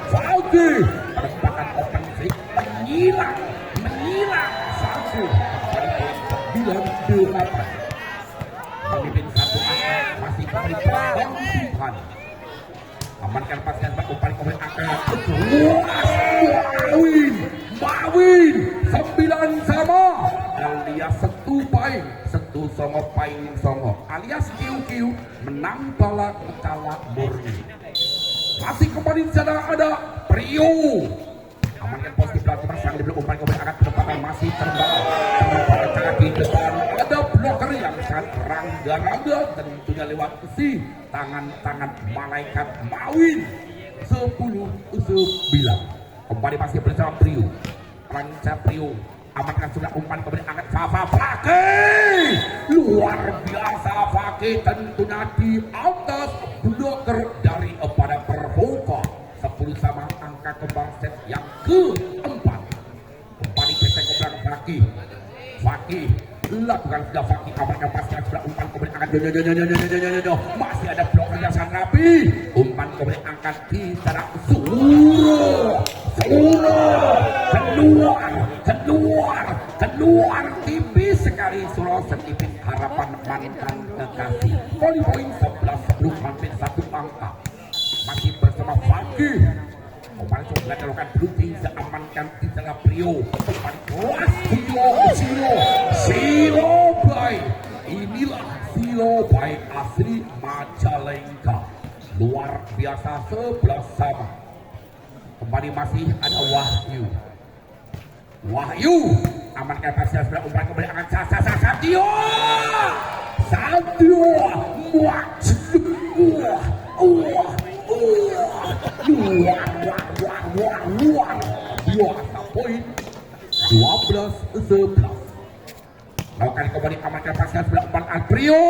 Falki penempatan open free menyilang satu kembali 98 memimpin satu angka masih kembali Bambang Subhan. Amankan pasien umpan kembali angkat Mawin 9 sama alias setu songo paing songo alias kiu menang bala kalah murni. Masih kembali di sana ada Prio. Amankan positif pelatih bersama di umpan kembali angkat penempatan masih terbang kaki depan ada bloker yang sangat rangga tentunya lewat si tangan malaikat Mawin 10-9. Kembali masih bersama Prio. Ranca Prio amankan sudah umpan kembali angkat Fakih. Luar biasa Fakih tentunya di atas bloker dari pada Perhoka 10 sama angka kembang set yang keempat. Kembali gesek ke belakang Fakih lakukan sudah Fakih amankan pasti sudah umpan kembali angkat masih ada bloker yang sangat rapi. Umpan kembali angkat di sana keluar tipis sekali Suro setipis harapan mantan kekasih. Poin 11 hampir satu angka. Masih bersama Fakih. Kemarin sudah dilakukan berhenti seamankan di tengah Prio. Kembali kelas Silo baik. Inilah Silo baik asli Majalengka. Luar biasa 11 sama. Kembali masih ada Wahyu amankan pasien sudah umpan kembali akan Satyo luar biasa poin 12-11. Lakukan kembali amankan pasien sudah umpan Prio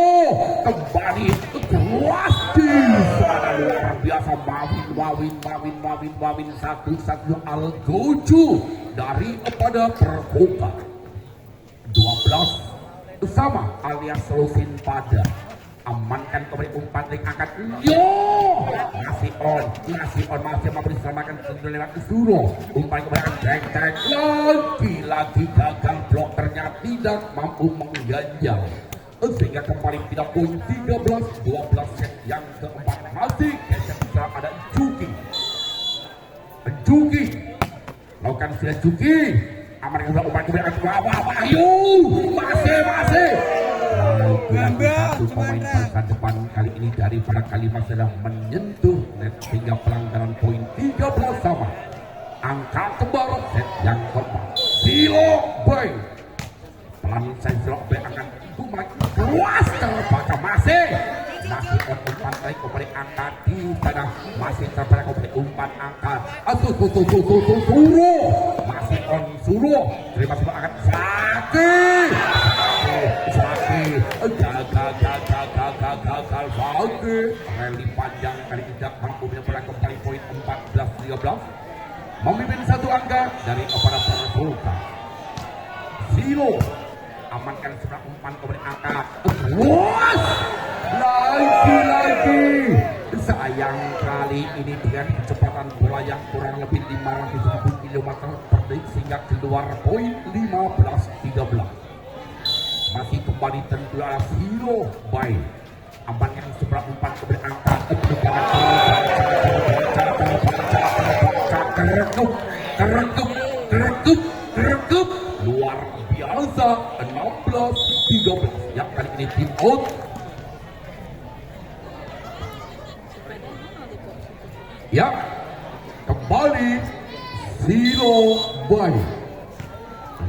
kembali keras di sana luar biasa Mawin satu Al-Gojo dari pada Perhoka 12 sama alias Lovin pada. Amankan kembali umpan ring angkat ngasih on masih memberi selamatkan lewat Suro. Umpan kembali akan lagi gagal blokernya tidak mampu mengganjal sehingga kembali tidak poin 13-12 set yang keempat. Masih gesek ada Juki lakukan sudah Juki amankan umpan kembali Wahyu masih satu pemain masa depan kali ini dari para Kalimas sedang menyentuh net hingga pelanggaran poin 13 sama angka kembar set yang keempat. Silo Bay pelan Silo Bay akan keras terbaca masih umpan baik kembali angkat di sana masih terbaca kembali umpan angkat Suro masih on Suruh terima sebuah angkat Fakih gagal Fakih rally panjang kali tidak mampu menyeberang kembali poin 14-13 memimpin satu angka dari kepada Pervolta. Zero amankan sebelah umpan kemudian angka lagi sayang kali ini dengan kecepatan bola yang kurang lebih 500 km per detik sehingga keluar poin 15-13. Masih kembali tentu adalah Zero by amankan sebelah umpan kemudian angka keregup luar biasa 16-13 yang kali ini tim out. Ya, kembali Zero by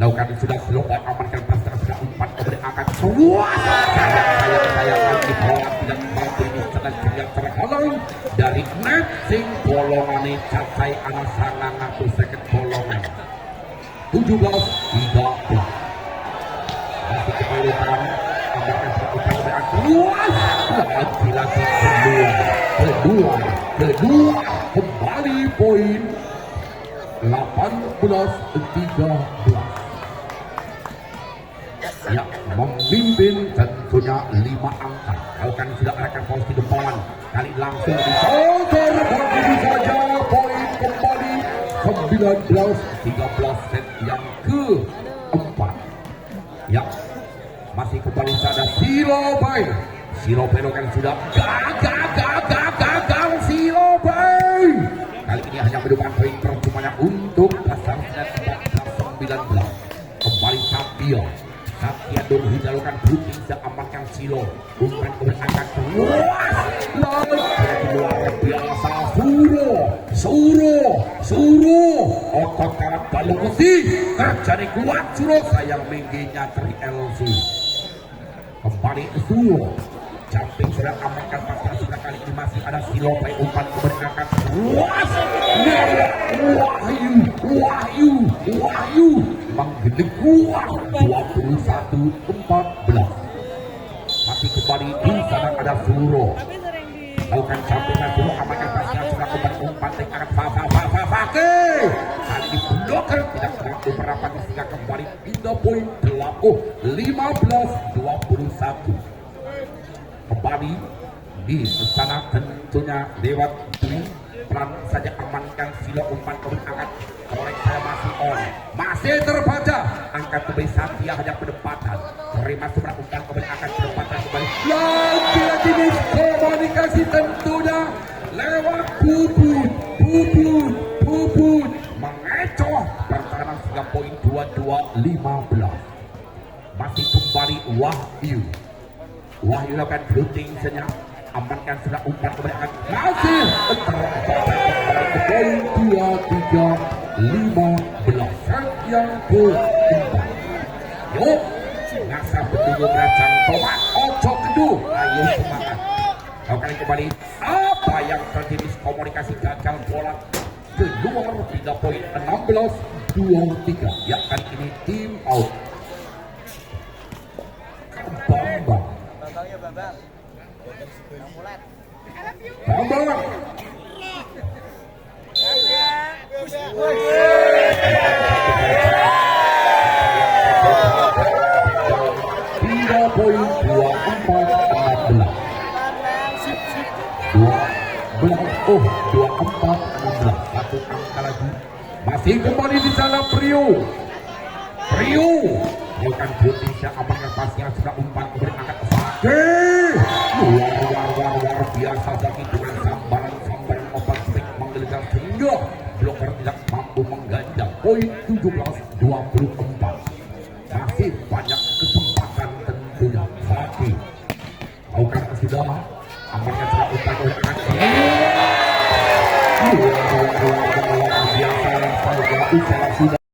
lakukan sudah slow by amankan pasar sudah umpan kemudian angkat sayang di bawah tidak mampu ini sedang tidak terhalang dari net sing bolongan ini capai anak sangat ngaku second bolongan 17-13 masih kembali tangan amankan sudah umpan kemudian lagi kedua kembali poin 18-13 ya memimpin tentunya 5 angka. Lakukan sudah arahkan poin di depan kali langsung dicover begitu saja poin kembali 19-13 set yang keempat ya masih kembali sada Zero by kan sudah gagal Zero by kali ini hanya mendudukan poin percumanya untuk dasar set 14-19 kembali Satya Durhi lakukan booting dan amankan Zero umpan berangkat luas luar biasa Suruh otot karat balung besi terjadi kuat Suruh sayang mingginya dari LC kembali Suruh jumping sudah amankan pasal sudah kali ini masih ada Zero by umpan berangkat luas Wahyu menggedek kuat 21-14 masih kembali di sana ada Suruh lakukan sampingan Suruh amankan pasnya sudah kembali umpan dengan Fakih kali ini bloker tidak mampu merapat sehingga kembali 3 poin 15-21 kembali di sana tentunya lewat Dwi pelan saja amankan Zero umpan kemudian angkat oleh saya masih on masih terbaca angkat kembali Satya hanya pendapatan terima seberang umpan kemudian angkat pendapatan kembali lagi komunikasi tentunya lewat Puput mengecoh pertahanan sehingga poin 22-15 masih kembali Wahyu lakukan blocking saja amankan sudah umpan kemudian akan masih poin 23-15 set yang keempat yuk ngasah berdua beracang tomat ojo kedua ayo semangat kali kembali apa yang terjadi komunikasi gagal bola keluar 3 poin 16-23 ya kali ini tim out Bambang poin 24-16 satu angka lagi masih kembali di sana Prio bukan Indonesia amankan pasnya sudah umpan kemudian angkat Fakih luar biasa lagi dengan sambaran open stick menggelegar sehingga bloker tidak mampu mengganjal poin 17-24 masih banyak kesempatan tentunya Fakih lakukan sudah amankan sudah umpan kemudian angkat luar biasa saja usaha sudah